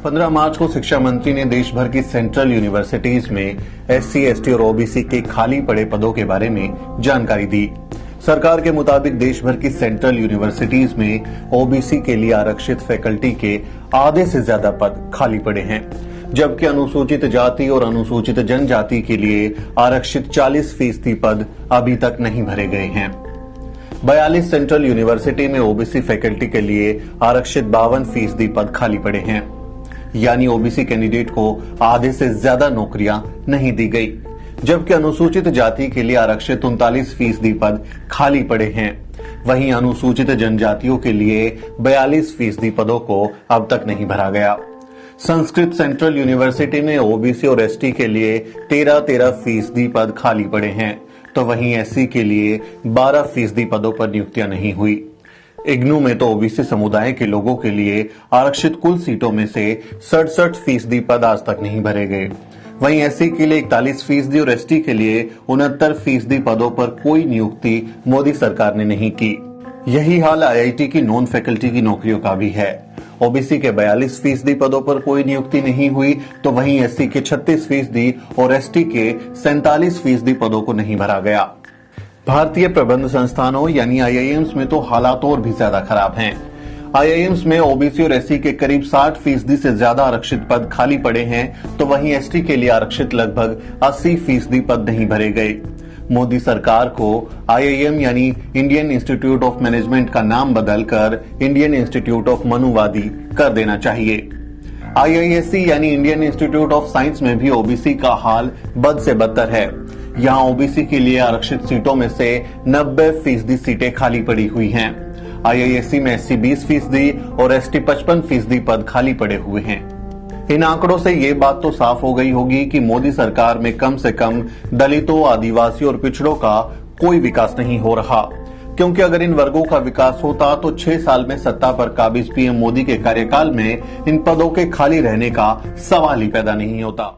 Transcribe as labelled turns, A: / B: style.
A: 15 मार्च को शिक्षा मंत्री ने देश भर की सेंट्रल यूनिवर्सिटीज में SC, ST और OBC के खाली पड़े पदों के बारे में जानकारी दी। सरकार के मुताबिक देश भर की सेंट्रल यूनिवर्सिटीज में OBC के लिए आरक्षित फैकल्टी के आधे से ज्यादा पद खाली पड़े हैं, जबकि अनुसूचित जाति और अनुसूचित जनजाति के लिए आरक्षित 40% पद अभी तक नहीं भरे गए हैं। 42 सेंट्रल यूनिवर्सिटी में OBC फैकल्टी के लिए आरक्षित 52% पद खाली पड़े हैं, यानी OBC कैंडिडेट को आधे से ज्यादा नौकरियां नहीं दी गई, जबकि अनुसूचित जाति के लिए आरक्षित 39% पद खाली पड़े हैं। वहीं अनुसूचित जनजातियों के लिए 42% पदों को अब तक नहीं भरा गया। संस्कृत सेंट्रल यूनिवर्सिटी में OBC और ST के लिए 13% पद खाली पड़े हैं, तो वहीं SC के लिए 12% पदों पर नियुक्तियां नहीं हुई। इग्नू में तो OBC समुदाय के लोगों के लिए आरक्षित कुल सीटों में से 67% पद आज तक नहीं भरे गए। वहीं SC के लिए 41% और ST के लिए 69% पदों पर कोई नियुक्ति मोदी सरकार ने नहीं की। यही हाल IIT की नॉन फैकल्टी की नौकरियों का भी है। OBC के 42% पदों पर कोई नियुक्ति नहीं हुई, तो वहीं SC के 36% और ST के 47% पदों को नहीं भरा गया। भारतीय प्रबंध संस्थानों यानी IIMs में तो हालात और भी ज्यादा खराब हैं। IIMs में OBC और SC के करीब 60% से ज्यादा आरक्षित पद खाली पड़े हैं, तो वहीं ST के लिए आरक्षित लगभग 80% पद नहीं भरे गए। मोदी सरकार को IIM यानी इंडियन इंस्टीट्यूट ऑफ मैनेजमेंट का नाम बदलकर इंडियन इंस्टीट्यूट ऑफ मनुवादी कर देना चाहिए। IISc यानी इंडियन इंस्टीट्यूट ऑफ साइंस में भी OBC का हाल बद से बदतर है। यहाँ OBC के लिए आरक्षित सीटों में से 90% सीटें खाली पड़ी हुई हैं। IISc में SC 20% और ST 55% पद खाली पड़े हुए हैं। इन आंकड़ों से ये बात तो साफ हो गई होगी कि मोदी सरकार में कम से कम दलितों, आदिवासियों और पिछड़ों का कोई विकास नहीं हो रहा, क्योंकि अगर इन वर्गों का विकास होता तो 6 साल में सत्ता पर काबिज PM मोदी के कार्यकाल में इन पदों के खाली रहने का सवाल ही पैदा नहीं होता।